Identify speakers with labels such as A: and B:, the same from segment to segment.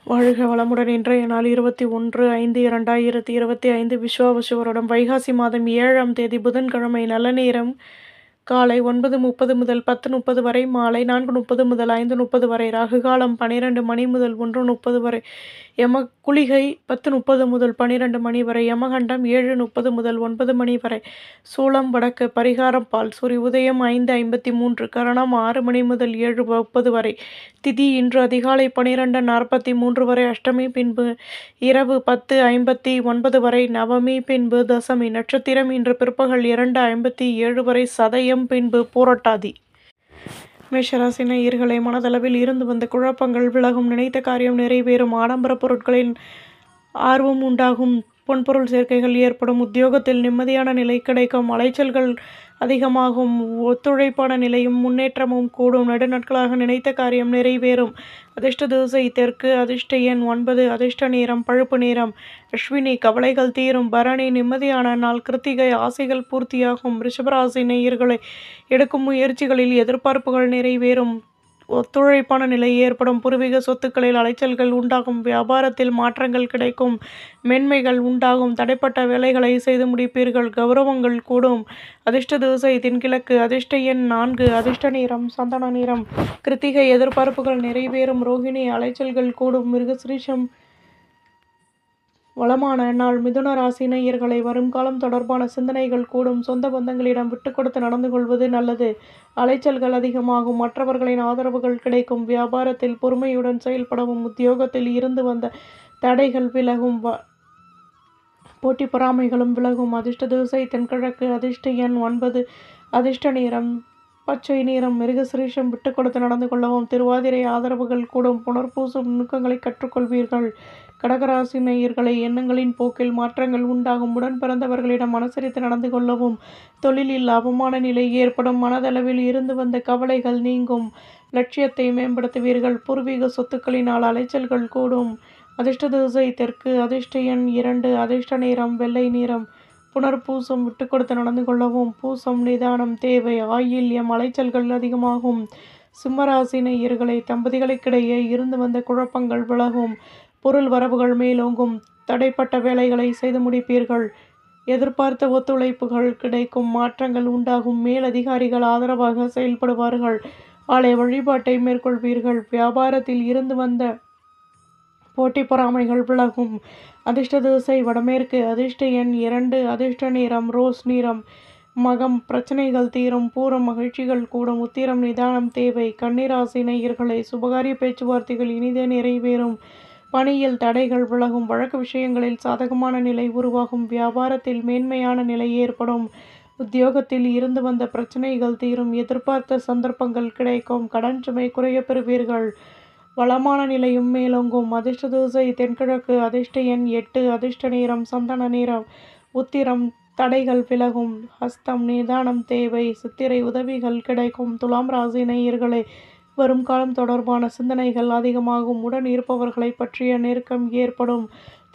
A: வாழ்க வளமுடன். இன்றைய நாள் 21/5/2025 விஸ்வாவசு வருடம் வைகாசி மாதம் 7ஆம் தேதி புதன்கிழமை. நல்ல நேரம் காலை 9:30 முதல் 10:30 வரை, மாலை 4:30 முதல் 5:30 வரை. ராகு காலம் 12 மணி முதல் 1:30 வரை. குளிகை 10:30 முதல் 12 மணி வரை. யமகண்டம் 7:30 முதல் 9 மணி வரை. சூலம் வடக்கு. பரிகாரம் பால். சூரிய உதயம் 5:53. கரணம் 6 மணி முதல் 7:30 வரை. திதி இன்று அதிகாலை 12:43 வரை. அஷ்டமி பின்பு இரவு 10:59 வரை. நவமி பின்பு தசமி. நட்சத்திரம் இன்று பிற்பகல் 2:57 வரை. சதயம் பின்பு பூரட்டாதி. மேஷராசி நேயர்களே, மனதளவில் இருந்து வந்த குழப்பங்கள் விலகும். நினைத்த காரியம் நிறைவேறும். ஆடம்பர பொருட்களின் ஆர்வம் உண்டாகும். பொன்பொருள் சேர்க்கைகள் ஏற்படும். உத்தியோகத்தில் நிம்மதியான நிலை கிடைக்கும். அலைச்சல்கள் அதிகமாகும். ஒத்துழைப்பான நிலையும் முன்னேற்றமும் கூடும். நெடுநாட்களாக நினைத்த காரியம் நிறைவேறும். அதிர்ஷ்ட திசை தெற்கு. அதிர்ஷ்ட எண் 9. அதிர்ஷ்ட நிறம் பழுப்பு நிறம். அஸ்வினி கவலைகள் தீரும். பரணி நிம்மதியான நாள். கிருத்திகை ஆசைகள் பூர்த்தியாகும். ரிஷபராசி நேயர்களை எடுக்கும் முயற்சிகளில் எதிர்பார்ப்புகள் நிறைவேறும். ஒத்துழைப்பான நிலை ஏற்படும். பூர்வீக சொத்துக்களில் அலைச்சல்கள் உண்டாகும். வியாபாரத்தில் மாற்றங்கள் கிடைக்கும். மேன்மைகள் உண்டாகும். தடைப்பட்ட வேலைகளை செய்து முடிப்பீர்கள். கௌரவங்கள் கூடும். அதிர்ஷ்ட திசை தென்கிழக்கு. அதிர்ஷ்ட எண் 4. அதிர்ஷ்ட நிறம் சந்தன நிறம். கிருத்திகை எதிர்பார்ப்புகள் நிறைவேறும். ரோகிணி அலைச்சல்கள் கூடும். மிருகசிரீஷம் வளமான நாள். மிதுன ராசி நேயர்களை வருங்காலம் தொடர்பான சிந்தனைகள் கூடும். சொந்த பந்தங்களிடம் விட்டு கொடுத்து நடந்து கொள்வது நல்லது. அலைச்சல்கள் அதிகமாகும். மற்றவர்களின் ஆதரவுகள் கிடைக்கும். வியாபாரத்தில் பொறுமையுடன் செயல்படவும். உத்தியோகத்தில் இருந்து வந்த தடைகள் விலகும். போட்டி பொறாமைகளும் விலகும். அதிர்ஷ்ட திசை தென்கிழக்கு. அதிர்ஷ்ட எண் 9. அதிர்ஷ்ட நிறம் பச்சை நிறம். மிருகசிரீஷம் விட்டு கொடுத்து நடந்து கொள்ளவும். திருவாதிரை ஆதரவுகள் கூடும். புனர்பூசம் நுணுக்கங்களை கற்றுக்கொள்வீர்கள். கடகராசி நேயர்களை எண்ணங்களின் போக்கில் மாற்றங்கள் உண்டாகும். உடன் பிறந்தவர்களிடம் அனுசரித்து நடந்து கொள்ளவும். தொழிலில் லாபமான நிலை ஏற்படும். மனதளவில் இருந்து வந்த கவலைகள் நீங்கும். லட்சியத்தை மேம்படுத்துவீர்கள். பூர்வீக சொத்துக்களினால் அலைச்சல்கள் கூடும். அதிர்ஷ்ட திசை தெற்கு. அதிர்ஷ்ட எண் 2. அதிர்ஷ்ட நிறம் வெள்ளை நிறம். புனர்பூசம் விட்டு கொடுத்து நடந்து கொள்ளவும். பூசம் நிதானம் தேவை. ஆயில்யம் அலைச்சல்கள் அதிகமாகும். சிம்மராசி நேயர்களை தம்பதிகளுக்கிடையே இருந்து வந்த குழப்பங்கள் விலகும். பொருள் வரவுகள் மேலோங்கும். தடைப்பட்ட வேலைகளை செய்து முடிப்பீர்கள். எதிர்பார்த்த ஒத்துழைப்புகள் கிடைக்கும். மாற்றங்கள் உண்டாகும். மேலதிகாரிகள் ஆதரவாக செயல்படுவார்கள். ஆலய வழிபாட்டை மேற்கொள்வீர்கள். வியாபாரத்தில் இருந்து வந்த போட்டி பொறாமைகள் விலகும். அதிர்ஷ்ட திசை வடமேற்கு. அதிர்ஷ்ட எண் 2. அதிர்ஷ்ட நிறம் ரோஸ் நிறம். மகம் பிரச்சனைகள் தீரும். பூரம் மகிழ்ச்சிகள் கூடும். உத்திரம் நிதானம் தேவை. கன்னிராசி நேயர்களை சுபகாரிய பேச்சுவார்த்தைகள் இனிதே நிறைவேறும். பணியில் தடைகள் விலகும். வழக்கு விஷயங்களில் சாதகமான நிலை உருவாகும். வியாபாரத்தில் மேன்மையான நிலை ஏற்படும். உத்தியோகத்தில் இருந்து வந்த பிரச்சனைகள் தீரும். எதிர்பார்த்த சந்தர்ப்பங்கள் கிடைக்கும். கடன் சுமை குறைய பெறுவீர்கள். வளமான நிலையும் மேலோங்கும். அதிர்ஷ்ட திசை தென்கிழக்கு. அதிர்ஷ்ட எண் 8. அதிர்ஷ்ட நிறம் சந்தன நிறம். உத்திரம் தடைகள் விலகும். ஹஸ்தம் நிதானம் தேவை. சித்திரை உதவிகள் கிடைக்கும். துலாம் ராசி நேயர்களே வரும் காலம் தொடர்பான சிந்தனைகள் அதிகமாகும். உடன் இருப்பவர்களை பற்றிய நெருக்கம் ஏற்படும்.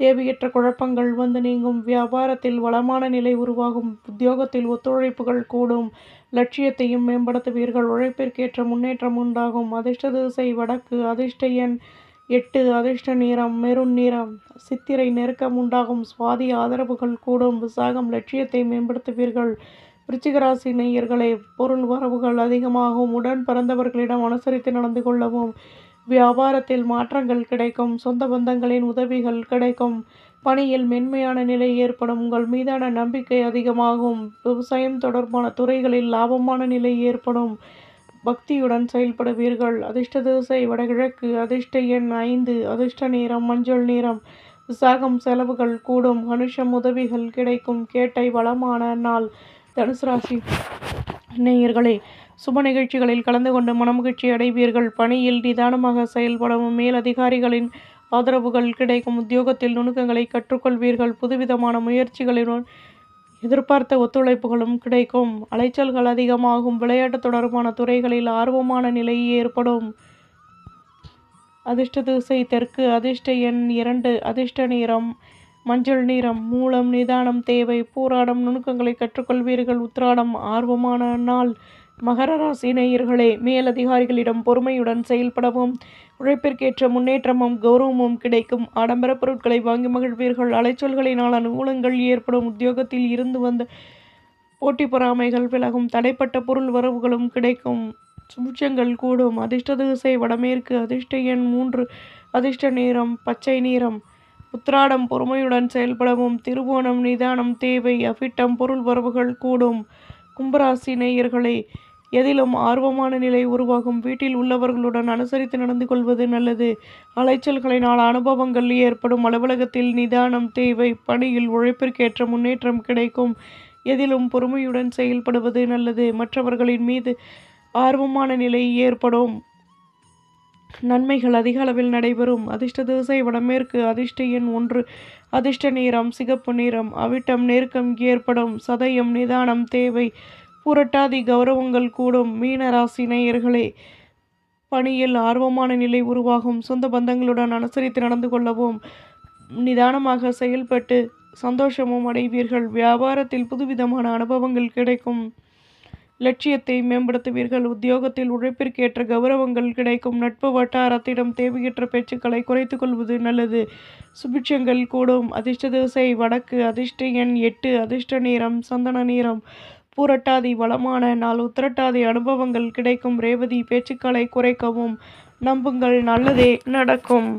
A: தேவையற்ற குழப்பங்கள் வந்து நீங்கும். வியாபாரத்தில் வளமான நிலை உருவாகும். உத்தியோகத்தில் ஒத்துழைப்புகள் கூடும். லட்சியத்தையும் மேம்படுத்துவீர்கள். உழைப்பிற்கேற்ற முன்னேற்றம் உண்டாகும். அதிர்ஷ்ட திசை வடக்கு. அதிர்ஷ்ட எண் 8. அதிர்ஷ்ட நிறம் மெரூன் நிறம். சித்திரை நெருக்கம் உண்டாகும். சுவாதி ஆதரவுகள் கூடும். விசாகம் லட்சியத்தை மேம்படுத்துவீர்கள். விருச்சிகராசி நேயர்களை பொருள் வரவுகள் அதிகமாகும். உடன் பிறந்தவர்களிடம் அனுசரித்து நடந்து கொள்ளவும். வியாபாரத்தில் மாற்றங்கள் கிடைக்கும். சொந்த பந்தங்களின் உதவிகள் கிடைக்கும். பணியில் மென்மையான நிலை ஏற்படும். உங்கள் மீதான நம்பிக்கை அதிகமாகும். விவசாயம் தொடர்பான துறைகளில் லாபமான நிலை ஏற்படும். பக்தியுடன் செயல்படுவீர்கள். அதிர்ஷ்ட திசை வடகிழக்கு. அதிர்ஷ்ட எண் 5. அதிர்ஷ்ட நிறம் மஞ்சள் நிறம். விசாகம் செலவுகள் கூடும். அனுஷம் உதவிகள் கிடைக்கும். கேட்டை வளமான நாள். தனுசு ராசி நேயர்களே சுப நிகழ்ச்சிகளில் கலந்து கொண்டு மனமகிழ்ச்சி அடைவீர்கள். பணியில் நிதானமாக செயல்படவும். மேலதிகாரிகளின் ஆதரவுகள் கிடைக்கும். உத்தியோகத்தில் நுணுக்கங்களை கற்றுக்கொள்வீர்கள். புதுவிதமான முயற்சிகளுடன் எதிர்பார்த்த ஒத்துழைப்புகளும் கிடைக்கும். அலைச்சல்கள் அதிகமாகும். விளையாட்டு தொடர்பான துறைகளில் ஆர்வமான நிலை ஏற்படும். அதிர்ஷ்ட திசை தெற்கு. அதிர்ஷ்ட எண் 2. அதிர்ஷ்ட நிறம் மஞ்சள் நிறம். மூலம் நிதானம் தேவை. பூராடம் நுணுக்கங்களை கற்றுக்கொள்வீர்கள். உத்திராடம் ஆர்வமான நாள். மகர ராசி நேயர்களே, மேலதிகாரிகளிடம் பொறுமையுடன் செயல்படவும், உழைப்பிற்கேற்ற முன்னேற்றமும் கௌரவமும் கிடைக்கும். ஆடம்பர பொருட்களை வாங்கி மகிழ்வீர்கள். அலைச்சல்களினால் அனுகூலங்கள் ஏற்படும். உத்தியோகத்தில் இருந்து வந்த போட்டி பொறாமைகள் விலகும். தடைப்பட்ட பொருள் வரவுகளும் கிடைக்கும். சுபிட்சங்கள் கூடும். அதிர்ஷ்ட திசை வடமேற்கு. அதிர்ஷ்ட எண் 3. அதிர்ஷ்ட நிறம் பச்சை நிறம். உத்திராடம் பொறுமையுடன் செயல்படவும், திருவோணம் நிதானம் தேவை. அவிட்டம் பொருள் வரவுகள் கூடும். கும்பராசி நேயர்களே, எதிலும் ஆர்வமான நிலை உருவாகும். வீட்டில் உள்ளவர்களுடன் அனுசரித்து நடந்து கொள்வது நல்லது. அலைச்சல்களினால் அனுபவங்கள் ஏற்படும். அலுவலகத்தில் நிதானம் தேவை. பணியில் உழைப்பிற்கேற்ற முன்னேற்றம் கிடைக்கும். எதிலும் பொறுமையுடன் செயல்படுவது நல்லது. மற்றவர்களின் மீது ஆர்வமான நிலை ஏற்படும். நன்மைகள் அதிக அளவில் நடைபெறும். அதிர்ஷ்ட திசை வடமேற்கு. அதிர்ஷ்ட எண் 1. அதிர்ஷ்ட நிறம் சிகப்பு நிறம். அவிட்டம் நெருக்கம் ஏற்படும். சதயம் நிதானம் தேவை. புரட்டாதி கௌரவங்கள் கூடும். மீன ராசி நேயர்களே, பணியில் ஆர்வமான நிலை உருவாகும். சொந்த பந்தங்களுடன் அனுசரித்து நடந்து கொள்ளவும், நிதானமாக செயல்பட்டு சந்தோஷமும் அடைவீர்கள். வியாபாரத்தில் புதுவிதமான அனுபவங்கள் கிடைக்கும். லட்சியத்தை மேம்படுத்துவீர்கள். உத்தியோகத்தில் உழைப்பிற்கேற்ற கௌரவங்கள் கிடைக்கும். நட்பு வட்டாரத்திடம் தேவையற்ற பேச்சுக்களை குறைத்து கொள்வது நல்லது. சுபிட்சங்கள் கூடும். அதிர்ஷ்ட திசை வடக்கு. அதிர்ஷ்ட எண் 8. அதிர்ஷ்ட நிறம் சந்தன நிறம். பூரட்டாதி வளமான நாள். உத்திரட்டாதி அனுபவங்கள் கிடைக்கும். ரேவதி பேச்சுக்களை குறைக்கவும். நம்புங்கள், நல்லதே நடக்கும்.